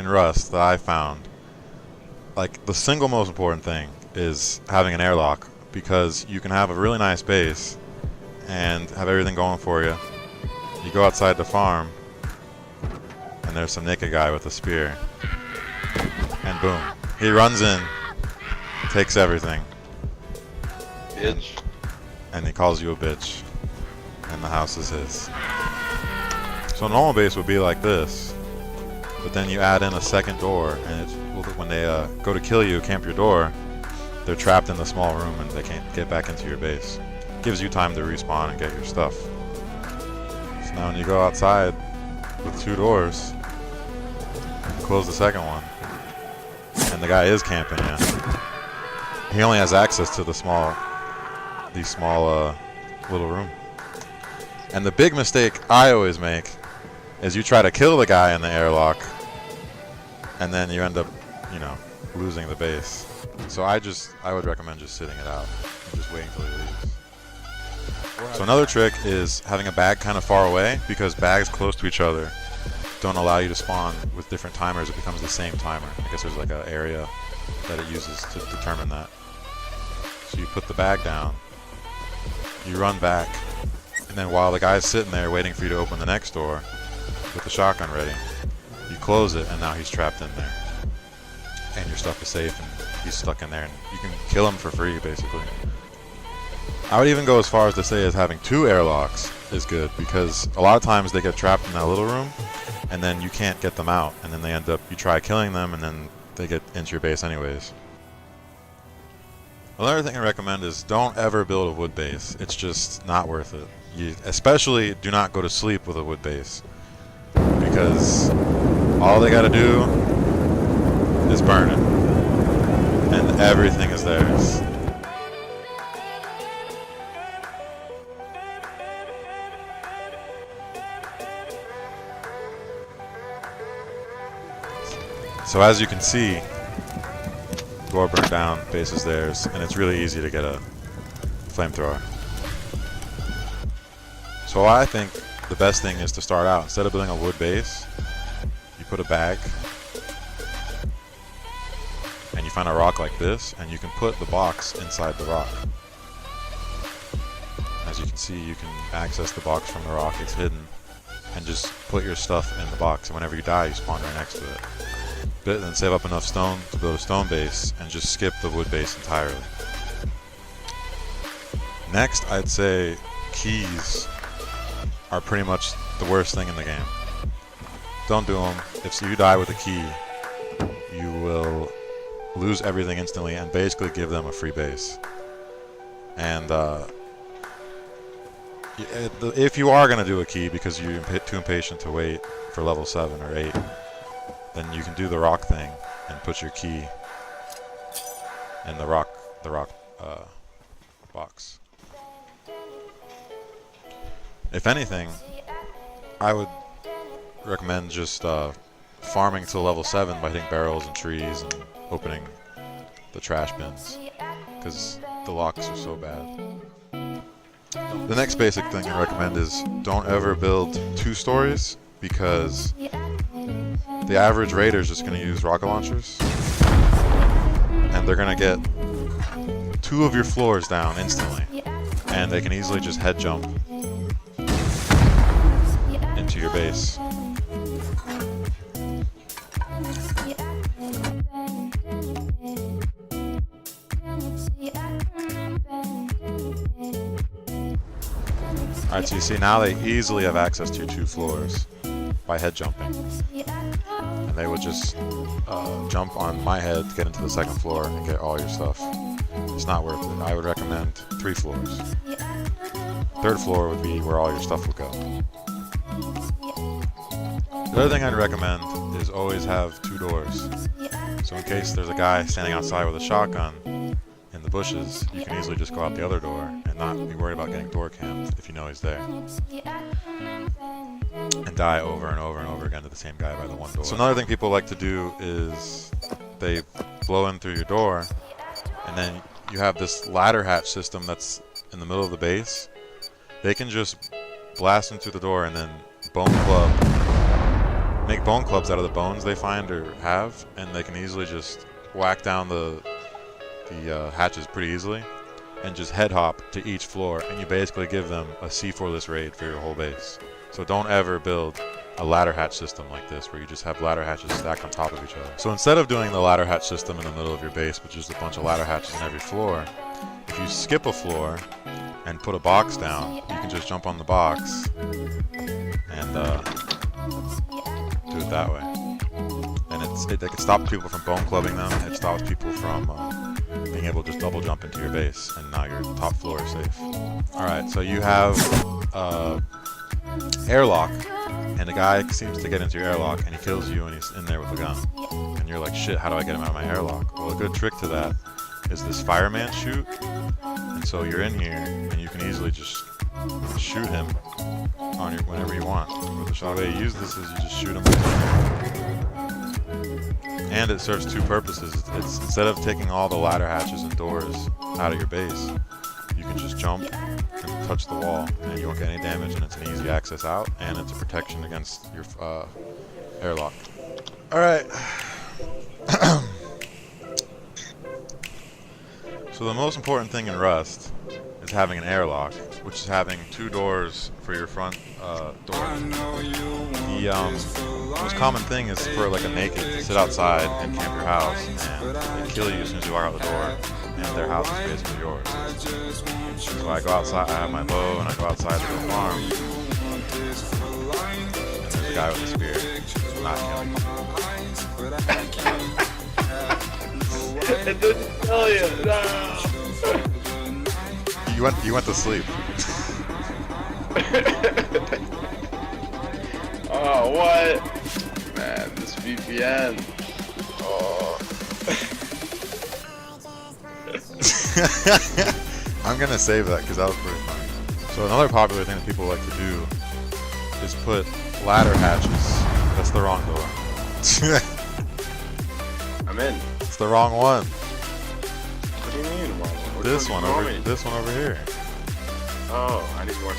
in Rust that I found, like the single most important thing is having an airlock, because you can have a really nice base and have everything going for you. You go outside the farm and there's some naked guy with a spear, and boom, he runs in, takes everything, Bitch. and he calls you a bitch, and the house is his. So a normal base would be like this, but then you add in a second door, and when they go to kill you, camp your door, they're trapped in the small room and they can't get back into your base. Gives you time to respawn and get your stuff. So now when you go outside with 2 doors, close the second one, and the guy is camping you. He only has access to these small little room. And the big mistake I always make is you try to kill the guy in the airlock, and then you end up, losing the base. So I would recommend just sitting it out and just waiting until he leaves. So another trick is having a bag kind of far away, because bags close to each other don't allow you to spawn with different timers. It becomes the same timer. I guess there's like an area that it uses to determine that. So you put the bag down, you run back, and then while the guy's sitting there waiting for you to open the next door with the shotgun ready, you close it, and now he's trapped in there. And your stuff is safe, and he's stuck in there, and you can kill him for free, basically. I would even go as far as to say as having 2 airlocks is good, because a lot of times they get trapped in that little room, and then you can't get them out, and then they end up, you try killing them, and then they get into your base anyways. Another thing I recommend is don't ever build a wood base. It's just not worth it. Especially do not go to sleep with a wood base, because all they gotta do is burn it, and everything is theirs. So as you can see, door burned down, base is theirs, and it's really easy to get a flamethrower. So I think the best thing is to start out, instead of building a wood base, you put a bag, and you find a rock like this, and you can put the box inside the rock. As you can see, you can access the box from the rock, it's hidden, and just put your stuff in the box, and whenever you die, you spawn right next to it. Then save up enough stone to build a stone base, and just skip the wood base entirely. Next, I'd say keys are pretty much the worst thing in the game. Don't do them. If you die with a key, you will lose everything instantly and basically give them a free base. And if you are going to do a key because you're too impatient to wait for level 7 or 8, then you can do the rock thing and put your key in the rock box. If anything, I would recommend just farming to level 7 by hitting barrels and trees and opening the trash bins, because the locks are so bad. The next basic thing I recommend is don't ever build 2 stories, because the average raider is just going to use rocket launchers, and they're going to get 2 of your floors down instantly, and they can easily just head jump into your base. Alright, so you see now they easily have access to your 2 floors by head jumping. And they would just jump on my head to get into the 2nd floor and get all your stuff. It's not worth it. I would recommend 3 floors. 3rd floor would be where all your stuff would go. The other thing I'd recommend is always have 2 doors. So in case there's a guy standing outside with a shotgun in the bushes, you can easily just go out the other door and not be worried about getting door camped if you know he's there. And die over and over and over again to the same guy by the one door. So another thing people like to do is they blow in through your door, and then you have this ladder hatch system that's in the middle of the base. They can just blast into the door and then bone club, make bone clubs out of the bones they find or have, and they can easily just whack down the hatches pretty easily, and just head hop to each floor, and you basically give them a C4-less raid for your whole base. So don't ever build a ladder hatch system like this, where you just have ladder hatches stacked on top of each other. So instead of doing the ladder hatch system in the middle of your base, with just a bunch of ladder hatches in every floor, if you skip a floor and put a box down, you can just jump on the box and do it that way. And it can stop people from bone clubbing them. It stops people from being able to just double jump into your base, and now your top floor is safe. Alright, so you have airlock, and the guy seems to get into your airlock, and he kills you, and he's in there with a gun. And you're like, shit, how do I get him out of my airlock? Well, a good trick to that is this fireman shoot. And so you're in here, and you can easily just shoot him on your, whenever you want. With the shot, the way you use this is you just shoot him. And it serves two purposes. It's instead of taking all the ladder hatches and doors out of your base, you can just jump and touch the wall, and you won't get any damage, and it's an easy access out, and it's a protection against your airlock. Alright. So the most important thing in Rust is having an airlock, which is having two doors for your front doors. The most common thing is for like a naked to sit outside and camp your house, and they kill you as soon as you walk out the door, and their house is basically yours. So I go outside, I have my bow, and I go outside to go farm. And there's a guy with a spear, not killing me. It didn't tell you. No. You went to sleep. Oh, what? Man, this VPN. Oh. I'm gonna save that because that was pretty funny. So another popular thing that people like to do is put ladder hatches. That's the wrong door. I'm in. It's the wrong one. What do you mean? This one over here. Oh, I need more